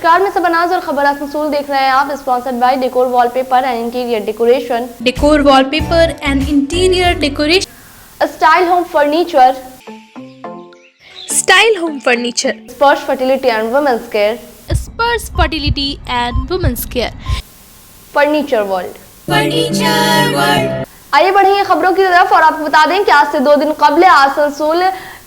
नमस्कार, मैं सबनाज और खबर आसनसोल देख रहे हैं आप। Sponsored by decor wallpaper and interior decoration. Decor wallpaper and interior decoration, style home furniture, style home furniture, Sparsh fertility and women's care, Sparsh fertility and women's care, furniture world. Furniture world. आइए बढ़ेंगे खबरों की तरफ और आपको बता दें कि आज से 2 दिन कबल आसनसोल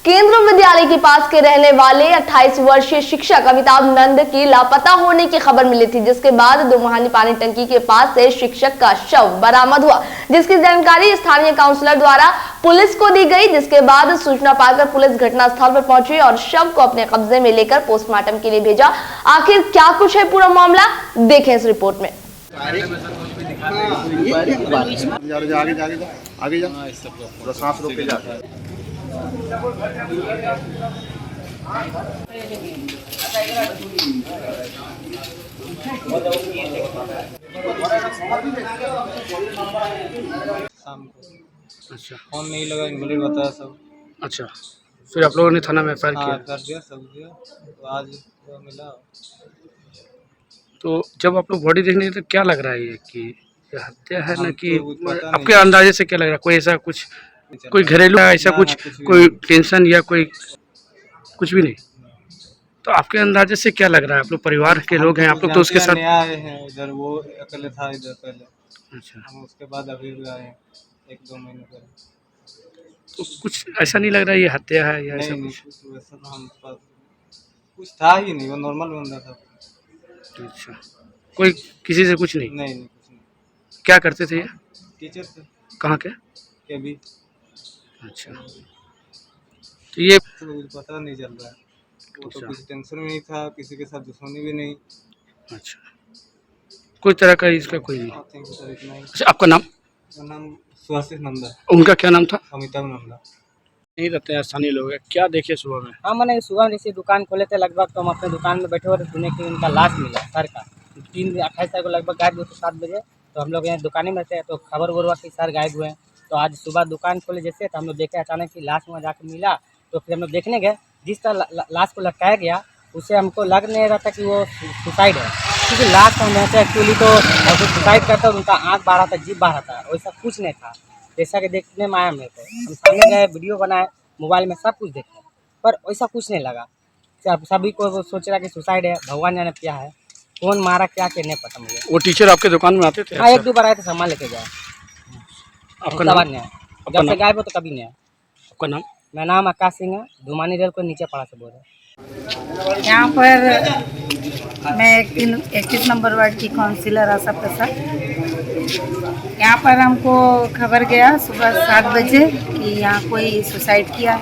केंद्रीय विद्यालय के पास के रहने वाले 28 वर्षीय शिक्षक अमिताभ नंद की लापता होने की खबर मिली थी, जिसके बाद दुमहानी पानी टंकी के पास से शिक्षक का शव बरामद हुआ, जिसकी जानकारी स्थानीय काउंसलर द्वारा पुलिस को दी गई। जिसके बाद सूचना पाकर पुलिस घटनास्थल पर पहुंची और शव को अपने कब्जे में लेकर पोस्टमार्टम के लिए भेजा। आखिर क्या कुछ है पूरा मामला, देखें इस रिपोर्ट में। आगे जा सांस रोक के जा। अच्छा, फोन नहीं लगा, इनवैलिड बताया सब। अच्छा, फिर आप लोगों ने थाना में एफआईआर किया? कर दिया, सब दिया, तो आज तो मिला। तो जब आप लोग बॉडी देखने गए तो क्या लग रहा है ये कि ये हत्या है ना कि पता आपके अंदाजे से क्या लग रहा है? कोई ऐसा कुछ, कोई घरेलू ऐसा कुछ, कोई टेंशन या कोई कुछ भी नहीं? तो आपके अंदाजे से क्या लग रहा है? आप लोग परिवार के लोग हैं, आप लोग तो उसके साथ आए हैं। इधर वो अकेले था इधर पहले। अच्छा, हम उसके बाद अभी भी आए हैं 1-2 महीने पहले। तो कुछ ऐसा नहीं लग रहा है ये हत्या है या ऐसा नहीं, कुछ? कुछ वैसा तो हम कुछ था ही नहीं, वो नॉर्मल बंदा था। अच्छा, कोई किसी से कुछ नहीं? नहीं, कुछ नहीं। क्या करते थे ये? टीचर थे कहाँ के? के भी। अच्छा, तो ये तो पता नहीं चल रहा है। वो तो अच्छा। कुछ टेंशन में नहीं था, किसी के साथ दुश्मनी भी नहीं। अच्छा, कोई तरह का इसका कोई नहीं? I think सर इतना ही। अच्छा, आपका नाम? मेरा नाम सुहासिस नंदा, उनका क्या नाम था? अमिताभ नंदा। नहीं रहते हैं स्थानीय लोग हैं। क्या देखे सुबह में? हाँ, मैंने सुबह जैसे दुकान खोले थे लगभग, तो हम अपने दुकान में बैठे हुए थे, सुने कि उनका लाश मिला सर का। 28 तारीख को लगभग गायब हुए थे 7 बजे। तो हम लोग यहाँ दुकान में थे, तो खबर हुआ कि सर गायब हुए हैं। तो आज सुबह दुकान खोले जैसे, तो हम लोग देखे अचानक कि लाश वहाँ जाकर मिला। तो फिर हम लोग देखने गए, जिस तरह लाश को लटकाया गया उससे हमको लग नहीं रहा था कि वो सुसाइड है, क्योंकि लाश हम से एक्चुअली तो सुसाइड करता और उनका आँख बाहर था, जीभ बाहर था, वैसा कुछ नहीं था जैसा कि देखने में आया मेरे को। हम सामने गए, वीडियो बनाए, मोबाइल में सब कुछ देखे, पर वैसा कुछ नहीं लगा। सभी को वो सोच रहा कि सुसाइड है, भगवान जाने क्या है, कौन मारा क्या के नहीं पता मुझे। वो टीचर आपके दुकान में आते थे? हाँ, 1-2 बार आए थे, सामान लेके गए। आपका नाम? नहीं है, जब से गायब हो तो कभी नहीं है। आपका नाम? मेरा नाम आकाश सिंह है, धुमानी रेल को नीचे पड़ा से बोल रहे। यहाँ पर मैं 21 नंबर वार्ड की काउंसिलर आशा प्रसाद। यहाँ पर हमको खबर गया सुबह 7 बजे कि यहाँ कोई सुसाइड किया,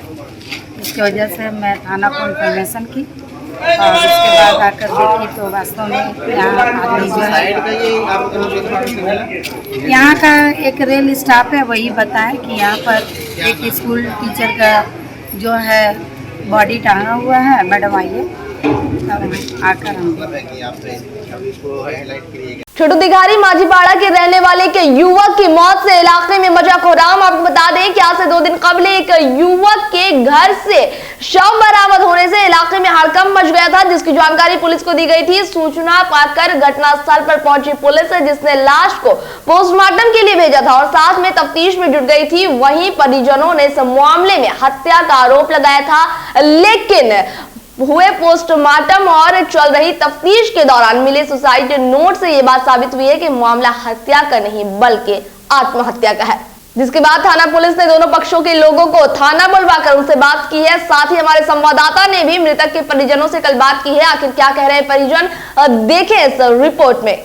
इसकी वजह से मैं थाना को इन्फॉर्मेशन की और उसके बाद आकर देखी तो वास्तव में यहाँ आदमी जो है, यहाँ का एक रेल स्टाफ है, वही बताया कि यहाँ पर एक स्कूल टीचर का जो है बॉडी टांगा हुआ है। मैडम आइए, तब आकर हम छोटू दिघारी माझीपाड़ा के रहने वाले के युवक की मौत से इलाके में मचा कोहराम। आपको बता दें कि आज से 2 दिन कबल एक युवक के घर से शव बरामद होने से इलाके में हड़कंप मच गया था, जिसकी जानकारी पुलिस को दी गई थी। सूचना पाकर घटनास्थल पर पहुंची पुलिस, जिसने लाश को पोस्टमार्टम के लिए भेजा था और साथ में तफ्तीश में जुट गई थी। वहीं परिजनों ने इस मामले में हत्या का आरोप लगाया था, लेकिन हुए पोस्टमार्टम और चल रही तफ्तीश के दौरान मिले सुसाइड नोट से यह बात साबित हुई है कि मामला हत्या का नहीं बल्कि आत्महत्या का है। जिसके बाद थाना पुलिस ने दोनों पक्षों के लोगों को थाना बुलवाकर उनसे बात की है। साथ ही हमारे संवाददाता ने भी मृतक के परिजनों से कल बात की है। आखिर क्या कह रहे हैं परिजन, देखें इस रिपोर्ट में।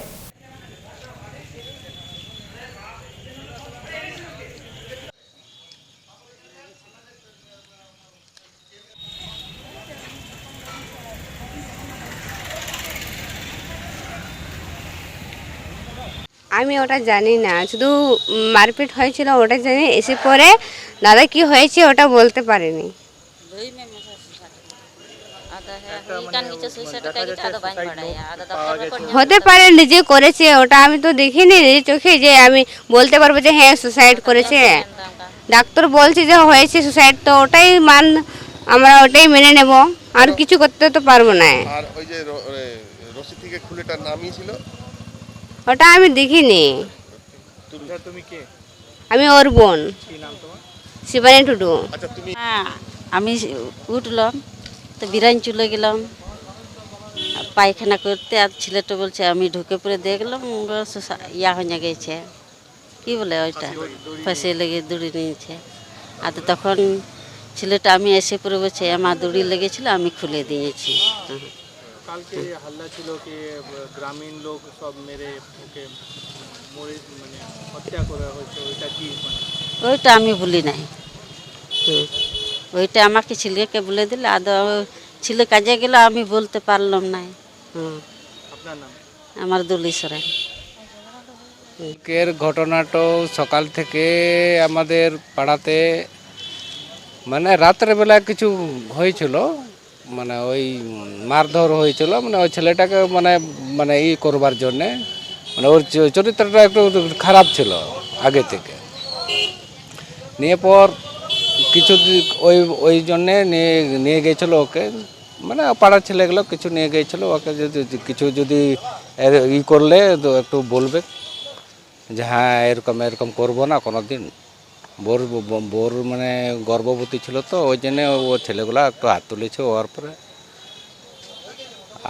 আমি ওটা জানি না, শুধু মারপিট হয়েছিল ওটা জানি, এসে পরে দাদা কি হয়েছে ওটা বলতে পারেনি। হতে পারে নিজে করেছে, ওটা আমি তো দেখিনি নিজে চোখে যে আমি বলতে পারবো যে হ্যাঁ সুসাইড করেছে। ডাক্তার বলছে যে হয়েছে সুসাইড, তো ওটাই আমরা ওটাই মেনে নেব, আর কিছু করতে তো পারবো না। থেকে খুলেটার নামই ছিল। ওটা আমি দেখিনি। তুমি কে? আমি ওর বোন কি নাম তোমার? শিবানী টুডু। আচ্ছা তুমি আমি উঠলাম তো বিরান চলে গেলাম পায়খানা করতে, আর ছেলেটা বলছে আমি ঢুকে পড়ে দেখলাম ইয়া হয়ে গেছে, কি বলে ওইটা ফাঁসে লেগে দড়ি নিয়েছে। আর তো তখন ছেলেটা আমি এসে পড়ে বলছে আমার দড়ি লেগেছিল, আমি খুলে দিয়েছি। কালকে হাল্লা ছিল কি গ্রামীণ লোক সব মেরে ওকে মানে হত্যা করা হয়েছে, ওইটা কি মানে? ওইটা আমি ভুলি নাই। ওইটা আমাকে ছেলেকে বলে দিলে, আদৌ ছেলে কাজে গেল, আমি বলতে পারলাম না। আপনার নাম? আমার দুলি সরেন। আজকের ঘটনাটা সকাল থেকে আমাদের পাড়াতে মানে রাত্রেবেলা কিছু হয়েছিল, মানে ওই মারধর হয়েছিল, মানে ওই ছেলেটাকে মানে মানে ই করবার জন্যে, মানে ওর চরিত্রটা একটু খারাপ ছিল আগে থেকে। নিয়ে পর কিছু ওই ওই জন্যে নিয়ে গিয়েছিলো ওকে, মানে পাড়ার ছেলেগুলো কিছু নিয়ে গিয়েছিলো ওকে, যদি কিছু যদি ই করলে তো একটু বলবে যে হ্যাঁ এরকম এরকম করবো না কোনো দিন। বোর মানে গর্ভবতী ছিল তো ওই জন্যে ও ছেলেগুলো একটু হাত তুলেছে ওর পরে,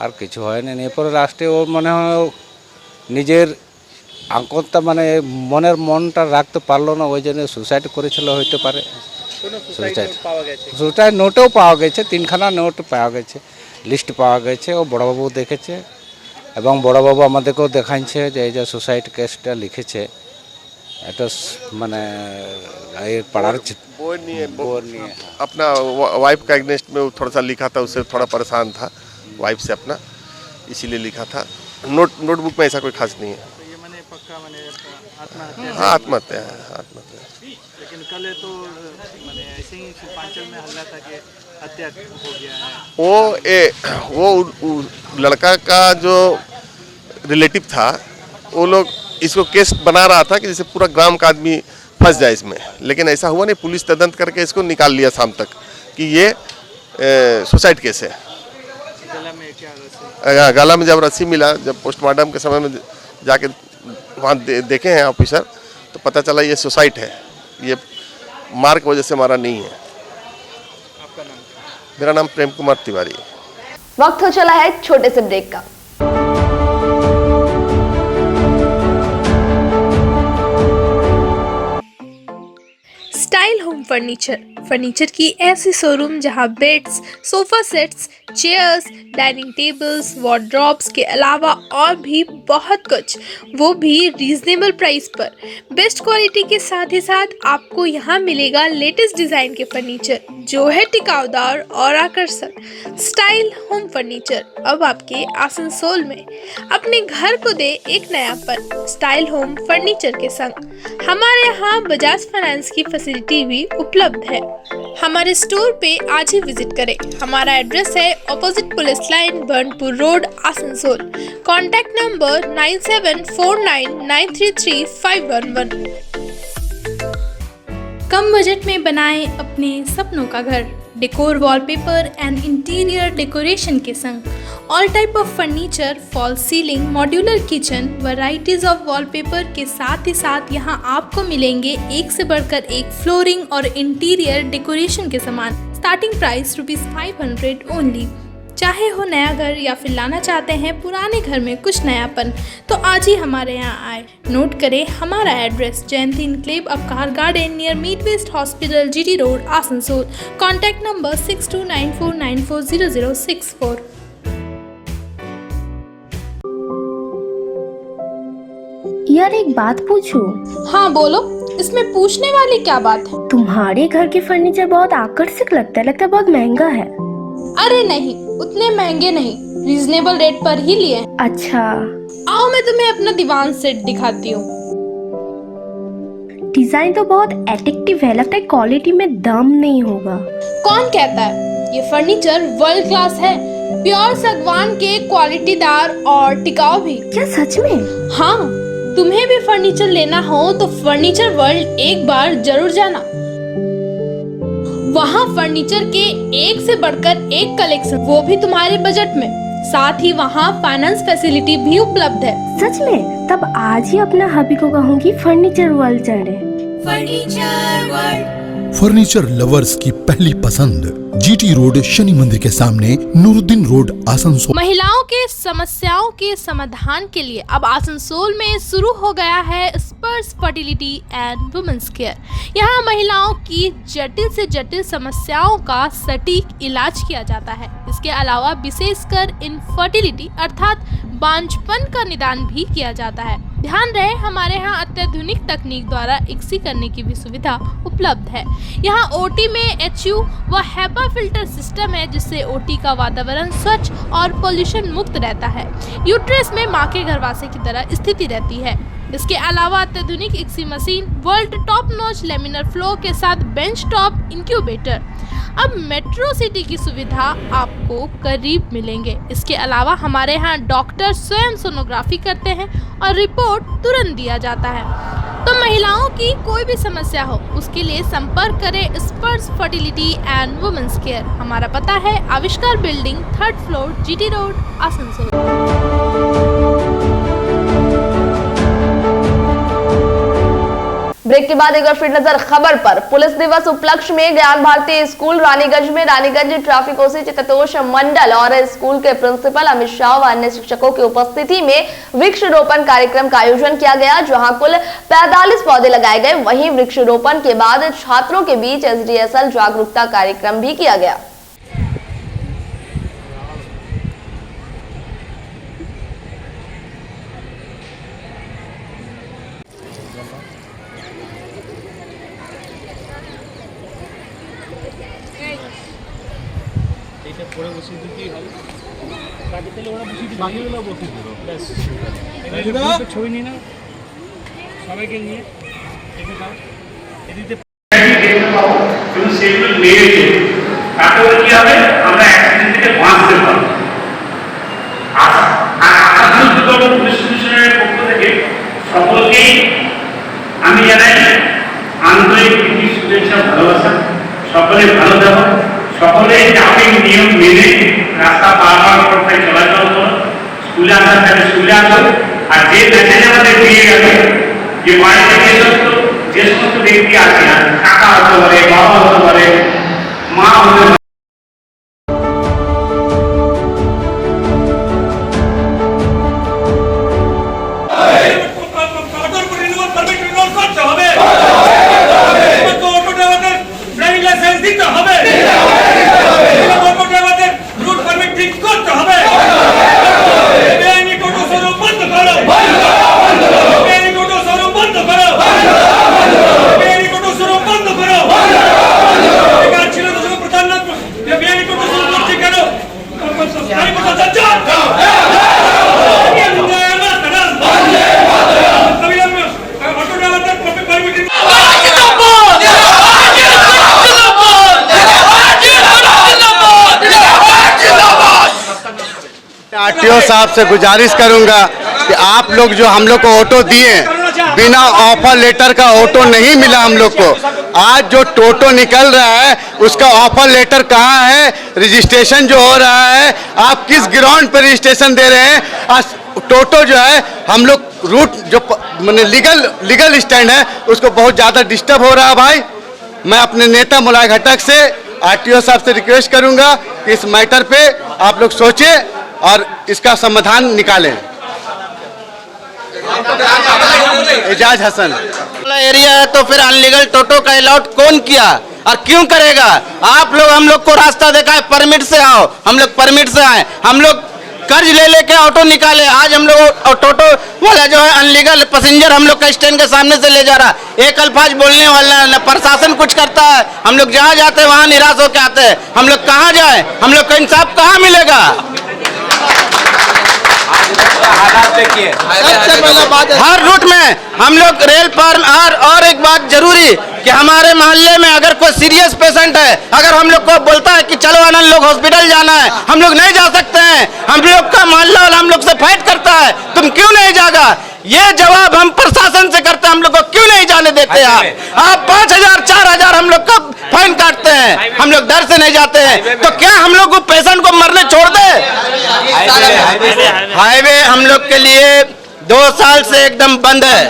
আর কিছু হয়নি। এরপরে লাস্টে ও মনে হয় নিজের আঙ্কনটা মানে মনটা রাখতে পারলো না, ওই জন্য সুসাইড করেছিল হইতে পারে। সুসাইড নোটও পাওয়া গেছে, 3খানা নোট পাওয়া গেছে, লিস্ট পাওয়া গেছে, ও বড়বাবু দেখেছে এবং বড়বাবু আমাদেরকেও দেখাচ্ছে যে এই যে সুসাইড কেসটা লিখেছে, এটা মানে पढ़ा बोर नहीं अपना वाइफ का अगेंस्ट में वो थोड़ा सा लिखा था, उससे थोड़ा परेशान था वाइफ से अपना, इसीलिए लिखा था। नोटबुक में ऐसा कोई खास नहीं है। तो ये मैंने पक्का मैंने आत्महत्या? हाँ आत्महत्या है, आत्महत्या। लेकिन कल तो मैंने ऐसे ही शिल्पांचल में हल्ला था कि हत्या हो गया है। वो लड़का का जो रिलेटिव था वो लोग इसको केस बना रहा था कि जैसे पूरा ग्राम का आदमी फंस जाए इसमें, लेकिन ऐसा हुआ नहीं। पुलिस तदंत करके इसको निकाल लिया शाम तक कि ये सुसाइड केस है। गला में क्या रस्सी? गला में जब रस्सी मिला, जब पोस्टमार्टम के समय में जाके वहाँ देखे हैं ऑफिसर, तो पता चला ये सुसाइड है, ये मार की वजह से मारा नहीं है। आपका नाम? मेरा नाम प्रेम कुमार तिवारी। वक्त हो चला है एक छोटे से ब्रेक का। स्टाइल होम फर्नीचर की ऐसी शोरूम जहां beds, sofa sets, chairs, dining tables, wardrobes के अलावा और भी बहुत कुछ, वो भी रीजनेबल प्राइस पर। बेस्ट क्वालिटी के साथ ही साथ आपको यहाँ मिलेगा लेटेस्ट डिजाइन के फर्नीचर जो है टिकाऊदार और आकर्षक। स्टाइल होम फर्नीचर अब आपके आसनसोल में। अपने घर को दे एक नयापन स्टाइल होम फर्नीचर के संग। हमारे यहाँ बजाज फाइनेंस की फैसिलिटी भी उपलब्ध है। हमारे स्टोर पे आज ही विजिट करें। हमारा एड्रेस है opposite police line, Burnpur road, Asansol. Contact number 9749933511। कम बजट में बनाएं अपने सपनों का घर। Decor, wallpaper and interior decoration के संग all type of furniture, fall ceiling, modular kitchen, varieties of wallpaper के साथ ही साथ यहाँ आपको मिलेंगे एक से बढ़कर एक फ्लोरिंग और इंटीरियर डेकोरेशन के सामान। Starting price ₹500 only. चाहे हो नया घर या फिर लाना चाहते हैं पुराने घर में कुछ नयापन, तो आज ही हमारे यहाँ आए। नोट करें हमारा address, Jayanti enclave, Avkar garden, near mid west hospital, GT road, Asansol. Contact number 6294940064। यार एक बात पूछूं? हाँ बोलो, इसमें पूछने वाली क्या बात है? तुम्हारे घर के फर्नीचर बहुत आकर्षक लगता है बहुत महंगा है। अरे नहीं, उतने महंगे नहीं, रीजनेबल रेट पर ही लिए। अच्छा, आओ मैं तुम्हें अपना दीवान सेट दिखाती हूँ। डिजाइन तो बहुत एट्रैक्टिव है, लगता है क्वालिटी में दम नहीं होगा। कौन कहता है? ये फर्नीचर वर्ल्ड क्लास है, प्योर सागवान के, क्वालिटीदार और टिकाऊ भी। क्या सच में? हाँ, तुम्हें भी फर्नीचर लेना हो तो फर्नीचर वर्ल्ड एक बार जरूर जाना। वहाँ फर्नीचर के एक से बढ़कर एक कलेक्शन, वो भी तुम्हारे बजट में। साथ ही वहाँ फाइनेंस फैसिलिटी भी उपलब्ध है। सच में? तब आज ही अपना हबी को कहूँगी फर्नीचर वर्ल्ड चढ़े। फर्नीचर लवर्स की पहली पसंद, जीटी रोड, शनि मंदिर के सामने, नूरुद्दीन रोड, आसनसोल। महिलाओं के समस्याओं के समाधान के लिए अब आसनसोल में शुरू हो गया है स्पर्श फर्टिलिटी एंड वुमेन्स केयर। यहाँ महिलाओं की जटिल से जटिल समस्याओं का सटीक इलाज किया जाता है। इसके अलावा विशेषकर इनफर्टिलिटी अर्थात बांझपन का निदान भी किया जाता है। ध्यान रहे, हमारे यहाँ अत्याधुनिक तकनीक द्वारा इक्सी करने की भी सुविधा उपलब्ध है। यहाँ ओटी में HU व HEPA फिल्टर सिस्टम है, जिससे ओटी का वातावरण स्वच्छ और पोल्यूशन मुक्त रहता है। यूट्रस में माँ के गर्भाशय की तरह स्थिति रहती है। इसके अलावा अत्याधुनिक ICSI machine, world top notch laminar flow के साथ बेंच टॉप इंक्यूबेटर। अब मेट्रो सिटी की सुविधा आपको करीब मिलेंगे। इसके अलावा हमारे यहाँ डॉक्टर स्वयं सोनोग्राफी करते हैं और रिपोर्ट तुरंत दिया जाता है। तो महिलाओं की कोई भी समस्या हो, उसके लिए संपर्क करें स्पर्श फर्टिलिटी एंड वुमेन्स केयर। हमारा पता है Avishkar building, 3rd floor, GT road, Asansol. Break के बाद एक बार फिर नजर खबर पर। पुलिस दिवस उपलक्ष्य में ज्ञान भारती स्कूल रानीगंज में रानीगंज ट्रैफिक ओसी चित्तोष मंडल और स्कूल के प्रिंसिपल अमित शाह व अन्य शिक्षकों की उपस्थिति में वृक्षारोपण कार्यक्रम का आयोजन किया गया, जहां कुल 45 पौधे लगाए गए। वहीं वृक्षारोपण के बाद छात्रों के बीच SDSL जागरूकता कार्यक्रम भी किया गया। সকলে ভালো থাকো, সকলে ট্রাফিক নিয়ম মেনে রাস্তা পারাপার করতে চলাচল করো, স্কুলে আসার টাইমে স্কুলে আসো। আর যে মেসেজ আমাদের দিয়ে গেছে যে বাড়ি থেকে যে সমস্ত ব্যক্তি আছে, কাকা হতে পারে, বাবা হতে পারে, মা হতে পারে, आरटीओ साहब से गुजारिश करूंगा कि आप लोग जो हम लोग को ऑटो दिए, बिना ऑफर लेटर का ऑटो नहीं मिला हम लोग को। आज जो टोटो निकल रहा है उसका ऑफर लेटर कहाँ है, रजिस्ट्रेशन जो हो रहा है, आप किस ग्राउंड पर रजिस्ट्रेशन दे रहे हैं। आज टोटो जो है हम लोग रूट जो मैंने लीगल स्टैंड है उसको बहुत ज़्यादा डिस्टर्ब हो रहा है। भाई मैं अपने नेता मुलाय घटक से आरटीओ साहब से रिक्वेस्ट करूंगा कि इस मैटर पे आप लोग सोचें और इसका समाधान निकालें। एजाज हसन एरिया है तो फिर अनलीगल टोटो का अलाउड कौन किया और क्यों करेगा? आप लोग हम लोग को रास्ता देखा है, परमिट से आओ, हम लोग परमिट से आए, हम लोग कर्ज ले लेके ऑटो निकाले। आज हम लोग टोटो वाला जो है अनलीगल पैसेंजर हम लोग का स्टैंड के सामने से ले जा रहा, एक अल्फाज बोलने वाला न प्रशासन कुछ करता है। हम लोग जहाँ जाते हैं वहाँ निराश होकर आते हैं। हम लोग कहाँ जाए, हम लोग को इंसाफ कहाँ मिलेगा? देखिए हर रूट में हम लोग रेल पर और एक बात जरूरी कि हमारे मोहल्ले में अगर कोई सीरियस पेशेंट है, अगर हम लोग को बोलता है कि चलो आनंद लोग हॉस्पिटल जाना है, हम लोग नहीं जा सकते हैं। हम लोग का मोहल्ला वाला हम लोग से फाइट करता है, तुम क्यों नहीं जाएगा? ये जवाब हम प्रशासन से करते हैं, हम लोग को क्यों नहीं जाने देते आप 5,000 4,000 हम लोग का फाइन काटते हैं, हम लोग डर से नहीं जाते हैं। तो क्या हम लोग को पेशेंट को मरने छोड़ दे? हाईवे हम लोग के लिए 2 साल से एकदम बंद है,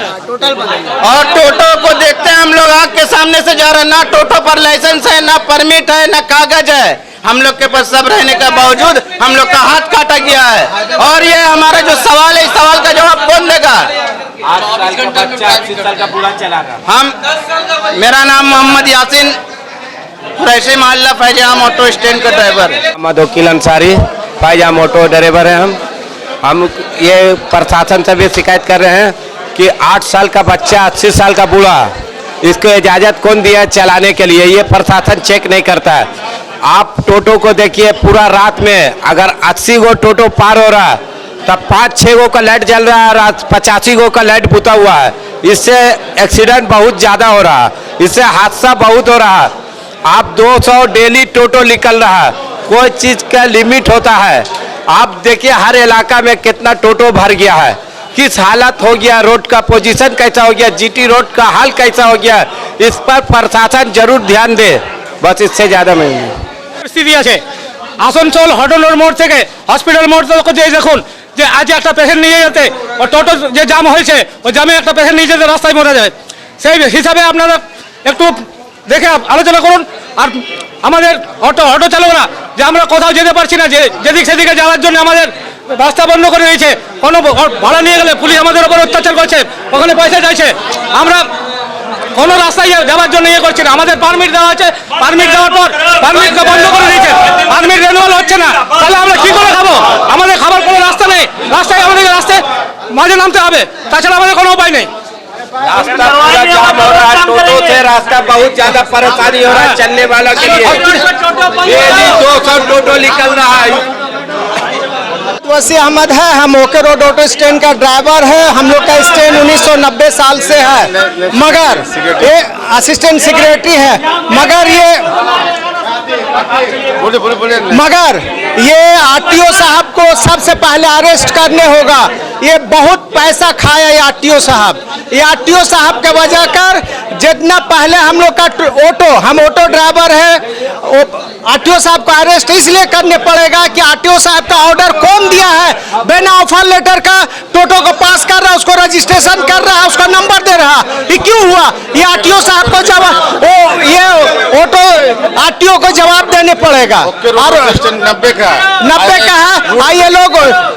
और टोटो को देखते हैं हम लोग आग के सामने से जा रहे हैं। ना टोटो पर लाइसेंस है, ना परमिट है, ना कागज है। हम लोग के पास सब रहने के बावजूद हम लोग का हाथ काटा गया है। और ये हमारा जो सवाल है, इस सवाल का जवाब कौन देगा? मेरा नाम मोहम्मद यासीन, कुरैशी मोहल्ला फैजाम ऑटो स्टैंड का ड्राइवर। मोहम्मद वकील अंसारी, फैजाम ऑटो ड्राइवर है। हम ये प्रशासन से भी शिकायत कर रहे हैं कि 8 साल का बच्चा, 80 साल का बूढ़ा, इसको इजाज़त कौन दिया चलाने के लिए? ये प्रशासन चेक नहीं करता है। आप टोटो को देखिए, पूरा रात में अगर 80 गो टोटो पार हो रहा है तब 5-6 गो का लाइट जल रहा है और 85 गो का लाइट बुता हुआ है। इससे एक्सीडेंट बहुत ज़्यादा हो रहा है, इससे हादसा बहुत हो रहा है। आप 200 डेली टोटो निकल रहा है, कोई चीज़ का लिमिट होता है। आप देखिए हर इलाका में कितना टोटो भर गया है, किस हालत हो गया, रोड का पोजीशन कैसा हो गया, जीटी रोड का हाल कैसा हो गया, इस पर प्रशासन जरूर ध्यान दे। बस इससे ज़्यादा नहीं। পরিস্থিতি আছে আসানসোল হটলোর মোড় থেকে হসপিটাল মোড় তক যে দেখুন যে আজ একটা পেশেন্ট নিয়ে যেতে ও টোটো যে জাম হয়েছে, ওই জামে একটা পেশেন্ট নিয়ে যেতে রাস্তায় মরে যায়। সেই হিসাবে আপনারা একটু দেখে আলোচনা করুন। আর আমাদের অটো চালকরা যে আমরা কোথাও যেতে পারছি না, যে যেদিক সেদিকে যাওয়ার জন্য আমাদের রাস্তা বন্ধ করে দিয়েছে। কোনো ভাড়া নিয়ে গেলে পুলিশ আমাদের উপর অত্যাচার করছে, ওখানে পয়সা চাইছে। আমরা কোনো রাস্তায় যাওয়ার জন্য ইয়ে করছি না। আমাদের পারমিট দেওয়া আছে, পারমিট দেওয়ার পর পারমিটকে বন্ধ করে দিয়েছে, পারমিট রেনুয়াল হচ্ছে না। তাহলে আমরা কি করে খাবো? আমাদের খাবার কোনো রাস্তা নেই, রাস্তায় আমাদেরকে রাস্তায় মাঝে নামতে হবে, তাছাড়া আমাদের কোনো উপায় নেই। रास्ता पूरा जाम हो रहा है, टोटो से रास्ता बहुत ज्यादा परेशानी हो रहा है चलने वालों के लिए। डेली 200 टोटो निकल रहा है। वसी अहमद है, हम ओके रोड ऑटो स्टैंड का ड्राइवर है। हम लोग का स्टैंड 1990 साल से है, मगर ये असिस्टेंट सेक्रेटरी है। मगर ये आरटीओ साहब को सबसे पहले अरेस्ट करने होगा। ये बहुत पैसा खाया ये आरटीओ साहब। ये आरटीओ साहब के वजह कर जितना पहले हम लोग का हम ऑटो ड्राइवर है, आरटीओ साहब को अरेस्ट इसलिए करने पड़ेगा कि आरटीओ साहब का ऑर्डर कौन दिया है? बिना ऑफर लेटर का टोटो को पास कर रहा है, उसको रजिस्ट्रेशन कर रहा है, उसका नंबर दे रहा। ये क्यों हुआ? ये आरटीओ साहब को जवाब, ये ऑटो आरटीओ को जवाब देने पड़ेगा। और 90 का है। ये लोग,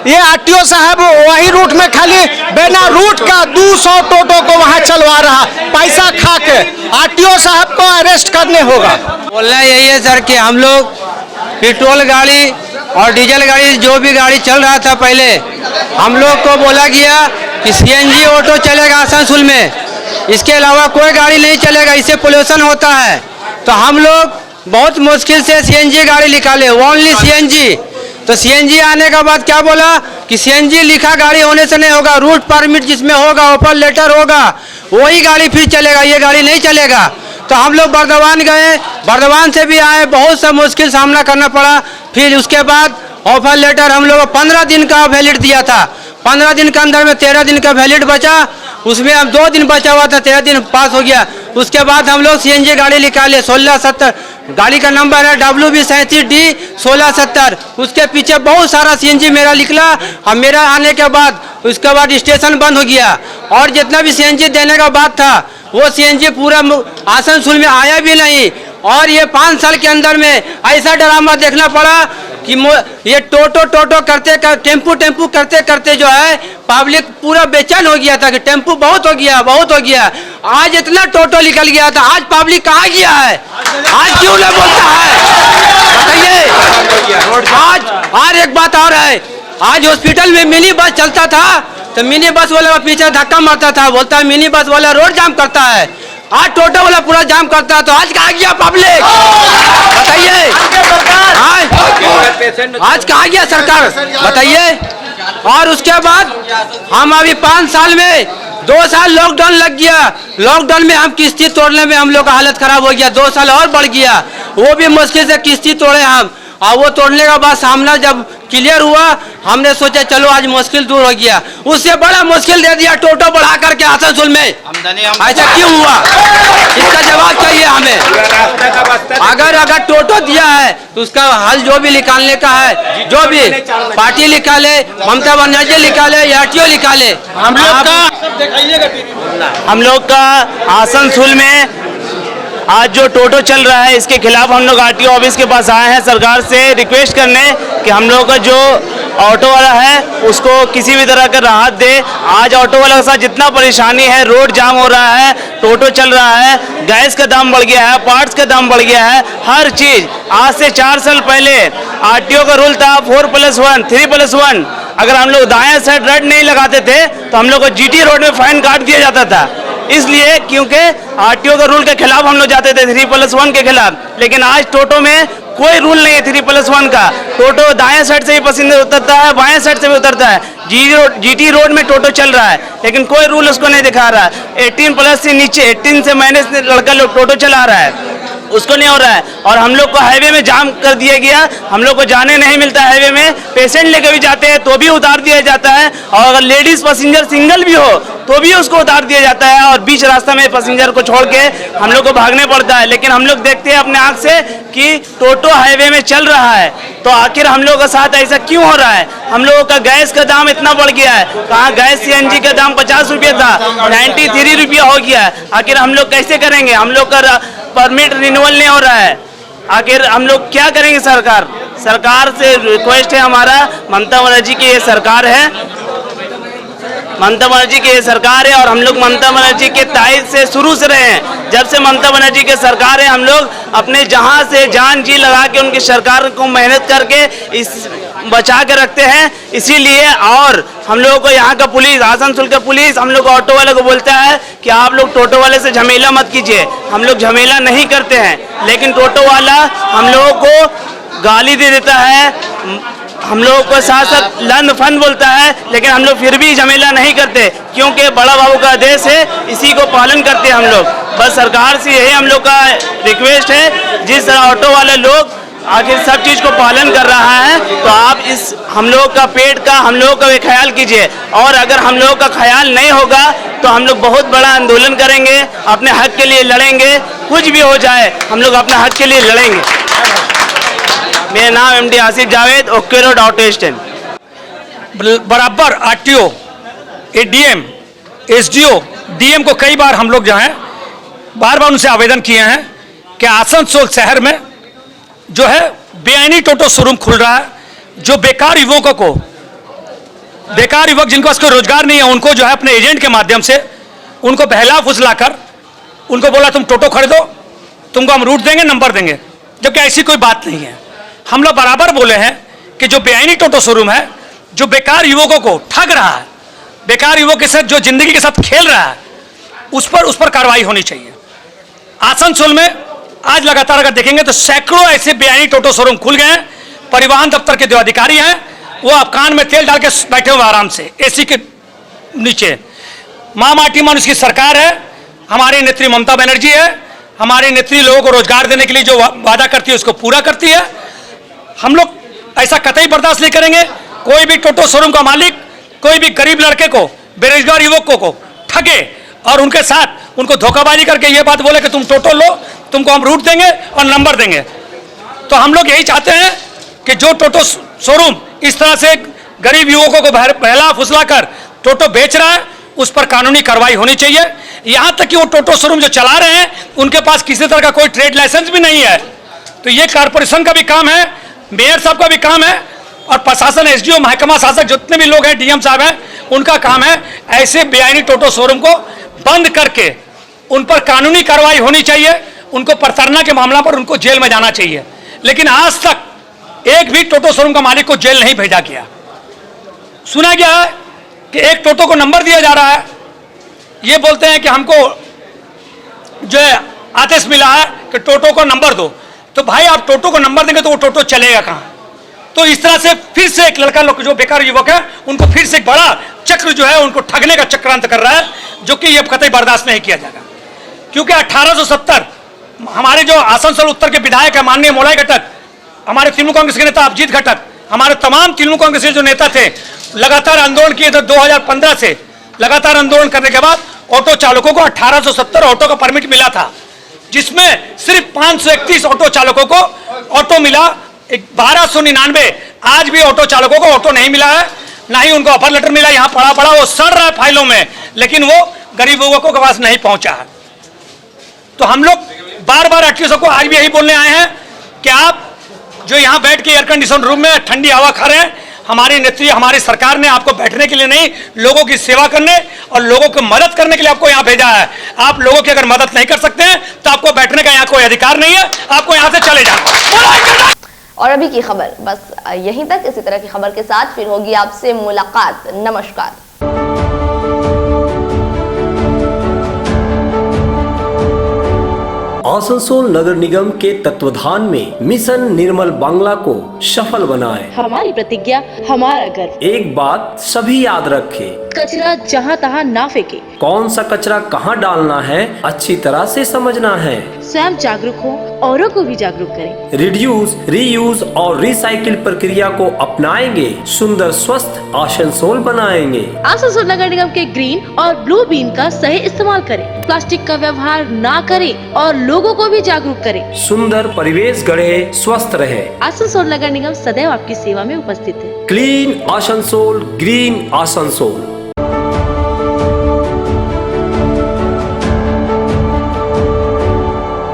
ये आरटीओ साहब वही रूट में खाली बिना रूट का 200 टोटो को वहाँ चलवा रहा, पैसा खा के। आरटीओ साहब को अरेस्ट करने होगा। बोलना यही है सर कि हम लोग पेट्रोल गाड़ी और डीजल गाड़ी, जो भी गाड़ी चल रहा था पहले, हम लोग को बोला गया कि सीएनजी ऑटो चलेगा आसनसोल में, इसके अलावा कोई गाड़ी नहीं चलेगा, इससे पोल्यूशन होता है। तो हम लोग बहुत मुश्किल से सीएनजी गाड़ी निकाले, ओनली सीएनजी। तो सीएनजी आने के बाद क्या बोला कि सीएनजी लिखा गाड़ी होने से नहीं होगा, रूट परमिट जिसमें होगा, ऑफर लेटर होगा, वही गाड़ी फिर चलेगा, ये गाड़ी नहीं चलेगा। तो हम लोग बर्दवान गए, बर्दवान से भी आए, बहुत सा मुश्किल सामना करना पड़ा। फिर उसके बाद ऑफर लेटर हम लोग 15 दिन का वैलिड दिया था, 15 दिन के अंदर में 13 दिन का वैलिड बचा, उसमें अब 2 दिन बचा हुआ था, 13 दिन पास हो गया। उसके बाद हम लोग सीएनजी गाड़ी निकाले 1670, गाड़ी का नंबर है WB37D 1670। उसके पीछे बहुत सारा सीएनजी मेरा निकला। और मेरा आने के बाद उसके बाद स्टेशन बंद हो गया, और जितना भी सीएनजी देने का बात था वो सीएनजी पूरा आसनसोल में आया भी नहीं। और ये 5 साल के अंदर में ऐसा ड्रामा देखना पड़ा कि ये टोटो करते टेम्पू करते जो है पब्लिक पूरा बेचैन हो गया था कि टेम्पू बहुत हो गया। आज इतना टोटो निकल गया था, आज पब्लिक कहाँ गया है? आज क्यों नहीं बोलता है बताइए? आज एक बात और है, आज हॉस्पिटल में मिनी बस चलता था तो मिनी बस वाला पीछे धक्का मारता था, बोलता है मिनी बस वाला रोड जाम करता है। आज टोटो वाला पूरा जाम करता है, तो आज कहाँ गया पब्लिक बताइए? आज कहाँ गया सरकार बताइए? और उसके बाद हम अभी 5 साल में 2 साल लॉकडाउन लग गया, लॉकडाउन में हम किस्ती तोड़ने में हम लोग का हालत खराब हो गया, 2 साल और बढ़ गया, वो भी मुश्किल से किस्ती तोड़े हम। और वो तोड़ने के बाद सामना जब क्लियर हुआ हमने सोचा चलो आज मुश्किल दूर हो गया, उससे बड़ा मुश्किल दे दिया टोटो बढ़ा करके आसनसोल में। ऐसा क्यों हुआ, इसका जवाब चाहिए हमें। अगर टोटो दिया है तो उसका हल जो भी निकालने का है, जो भी पार्टी निकाले, ममता बनर्जी निकाले या आरटीओ निकाले। हम लोग का आसनसोल में आज जो टोटो चल रहा है इसके खिलाफ हम लोग आरटीओ ऑफिस के पास आए हैं सरकार से रिक्वेस्ट करने कि हम लोग का जो ऑटो वाला है उसको किसी भी तरह का राहत दे। आज ऑटो वाला के साथ जितना परेशानी है, रोड जाम हो रहा है, टोटो चल रहा है, गैस का दाम बढ़ गया है, पार्ट्स का दाम बढ़ गया है, हर चीज़। आज से 4 साल पहले आरटीओ का रूल था 4+1, 3+1। अगर हम लोग दाएं साइड रेड नहीं लगाते थे तो हम लोग को जीटी रोड में फाइन काट दिया जाता था, इसलिए क्योंकि आरटीओ का रूल के खिलाफ हम लोग जाते थे 3+1 के खिलाफ। लेकिन आज टोटो में कोई रूल नहीं है 3+1 का। टोटो दाएं साइड से भी पैसेंजर उतरता है, बाएं साइड से भी उतरता है। जीटी रोड में टोटो चल रहा है लेकिन कोई रूल उसको नहीं दिखा रहा है। 18+ से नीचे, 18 से माइनस लड़का लोग टोटो चला रहा है, उसको नहीं हो रहा है। और हम लोग को हाईवे में जाम कर दिया गया, हम लोग को जाने नहीं मिलता हाईवे में। पेशेंट लेकर भी जाते हैं तो भी उतार दिया जाता है, और अगर लेडीज पैसेंजर सिंगल भी हो तो भी उसको उतार दिया जाता है, और बीच रास्ता में पैसेंजर को छोड़ के हम लोग को भागने पड़ता है। लेकिन हम लोग देखते हैं अपने आँख से कि टोटो हाईवे में चल रहा है, तो आखिर हम लोगों के साथ ऐसा क्यों हो रहा है। हम लोगों का गैस का दाम इतना बढ़ गया है, कहाँ गैस सीएनजी का दाम 50 रुपये था, 93 रुपया हो गया है। आखिर हम लोग कैसे करेंगे, हम लोग का परमिट रिन्यूअल नहीं हो रहा है, आखिर हम लोग क्या करेंगे। सरकार से रिक्वेस्ट है हमारा, ममता बनर्जी की ये सरकार है, ममता बनर्जी की ये सरकार है, और हम लोग ममता बनर्जी के तायद से शुरू से रहे हैं। जब से ममता बनर्जी की सरकार है हम लोग अपने जहां से जान जी लगा के उनकी सरकार को मेहनत करके इस बचा के रखते हैं, इसीलिए। और हम लोगों को यहाँ का पुलिस, आसनसोल का पुलिस हम लोग ऑटो वाले को बोलता है कि आप लोग टोटो वाले से झमेला मत कीजिए। हम लोग झमेला नहीं करते हैं, लेकिन टोटो वाला हम लोगों को गाली दे देता है, हम लोगों को साथ साथ लंद फंद बोलता है, लेकिन हम लोग फिर भी झमेला नहीं करते क्योंकि बड़ा बाबू का आदेश है, इसी को पालन करते हैं हम लोग। बस सरकार से यही हम लोग का रिक्वेस्ट है, जिस तरह ऑटो वाले लोग आखिर सब चीज़ को पालन कर रहा है, तो आप इस हम लोग का पेट का, हम लोगों का भी ख्याल कीजिए। और अगर हम लोगों का ख्याल नहीं होगा तो हम लोग बहुत बड़ा आंदोलन करेंगे, अपने हक के लिए लड़ेंगे, कुछ भी हो जाए हम लोग अपने हक के लिए लड़ेंगे। मेरा नाम MD Asif Javed, okay road auto stand. बराबर आरटीओ, ADM, SDO, DM को कई बार हम लोग जो हैं बार बार उनसे आवेदन किए हैं कि आसनसोल शहर में जो है बेआईनी टोटो शोरूम खुल रहा है, जो बेकार युवकों को, बेकार युवक जिनको पास कोई रोजगार नहीं है, उनको जो है अपने एजेंट के माध्यम से उनको बहला फुसलाकर उनको बोला तुम टोटो खरीदो, तुमको हम रूट देंगे, नंबर देंगे, जबकि ऐसी कोई बात नहीं है। हम लोग बराबर बोले हैं कि जो बेआईनी टोटो शोरूम है, जो बेकार युवकों को ठग रहा है, बेकार युवक के साथ जो जिंदगी के साथ खेल रहा है, उस पर कार्रवाई होनी चाहिए। आसनसोल में आज लगातार अगर देखेंगे तो सैकड़ों ऐसे बेआईनी टोटो शोरूम खुल गए हैं। परिवहन दफ्तर के जो अधिकारी हैं वो अब कान में तेल डाल के बैठे हुए आराम से एसी के नीचे। माँ माटी मन उसकी सरकार है, हमारी नेत्री ममता बनर्जी है, हमारी नेत्री लोगों को रोजगार देने के लिए जो वादा करती है उसको पूरा करती है। हम लोग ऐसा कतई बर्दाश्त नहीं करेंगे। कोई भी टोटो शोरूम का मालिक कोई भी गरीब लड़के को, बेरोजगार युवकों को ठगे और उनके साथ उनको धोखाबाजी करके ये बात बोले कि तुम टोटो लो, तुमको हम रूट देंगे और नंबर देंगे, तो हम लोग यही चाहते हैं कि जो टोटो शोरूम इस तरह से गरीब युवकों को बहला फुसला कर टोटो बेच रहा है उस पर कानूनी कार्रवाई होनी चाहिए। यहाँ तक कि वो टोटो शोरूम जो चला रहे हैं उनके पास किसी तरह का कोई ट्रेड लाइसेंस भी नहीं है। तो ये कारपोरेशन का भी काम है, मेयर साहब का भी काम है, और प्रशासन, SDO, महकमा शासक जितने भी लोग हैं, DM साहब हैं, उनका काम है ऐसे बेआईनी टोटो शोरूम को बंद करके उन पर कानूनी कार्रवाई होनी चाहिए। उनको प्रताड़ना के मामला पर उनको जेल में जाना चाहिए। लेकिन आज तक एक भी टोटो शोरूम का मालिक को जेल नहीं भेजा गया। सुना गया है कि एक टोटो को नंबर दिया जा रहा है, ये बोलते हैं कि हमको जो है आदेश मिला है कि टोटो को नंबर दो। तो भाई आप टोटो को नंबर देंगे तो वो टोटो चलेगा कहाँ। तो इस तरह से फिर से एक लड़का लोग जो बेकार युवक है उनको फिर से एक बड़ा चक्र जो है उनको ठगने का चक्रांत कर रहा है, जो कि ये कतई बर्दाश्त नहीं किया जाएगा। क्योंकि 1870 हमारे जो आसनसोल उत्तर के विधायक है माननीय मोलाई घटक, हमारे तृणमूल कांग्रेस के नेता अभिजीत घटक, हमारे तमाम तृणमूल कांग्रेस के जो नेता थे लगातार आंदोलन किए थे 2015 से। लगातार आंदोलन करने के बाद ऑटो चालकों को 1870 ऑटो का परमिट मिला था, जिसमें सिर्फ 531 ऑटो चालकों को ऑटो मिला। 1299 आज भी ऑटो चालकों को ऑटो नहीं मिला है, ना ही उनको ऑफर लेटर मिला। यहाँ पड़ा वो सड़ रहा है फाइलों में, लेकिन वो गरीब युवकों के पास नहीं पहुंचा है। तो हम लोग बार बार आरटीओ को आज भी यही बोलने आए हैं कि आप जो यहाँ बैठ के एयर कंडीशन रूम में ठंडी हवा खा रहे हैं, हमारी नेतृत्व हमारी सरकार ने आपको बैठने के लिए नहीं, लोगों की सेवा करने और लोगों को मदद करने के लिए आपको यहाँ भेजा है। आप लोगों की अगर मदद नहीं कर सकते हैं तो आपको बैठने का यहाँ कोई अधिकार नहीं है, आपको यहाँ से चले जाना। और अभी की खबर बस यहीं तक। इसी तरह की खबर के साथ फिर होगी आपसे मुलाकात। नमस्कार। आसनसोल नगर निगम के तत्वाधान में मिशन निर्मल बांग्ला को सफल बनाएं। हमारी प्रतिज्ञा, हमारा गर्व। एक बात सभी याद रखें, कचरा जहाँ तहाँ ना फेंके। कौन सा कचरा कहाँ डालना है अच्छी तरह से समझना है। स्वयं जागरूक हो, औरों को भी जागरूक करें। रिड्यूस, रीयूज और रिसाइकिल प्रक्रिया को अपनाएंगे, सुंदर स्वस्थ आसनसोल बनाएंगे। आसनसोल नगर निगम के ग्रीन और ब्लू बीन का सही इस्तेमाल करें, प्लास्टिक का व्यवहार ना करें और लोगों को भी जागरूक करें। सुंदर परिवेश गढ़े, स्वस्थ रहे। आसनसोल नगर निगम सदैव आपकी सेवा में उपस्थित है। Clean Asansol, green Asansol.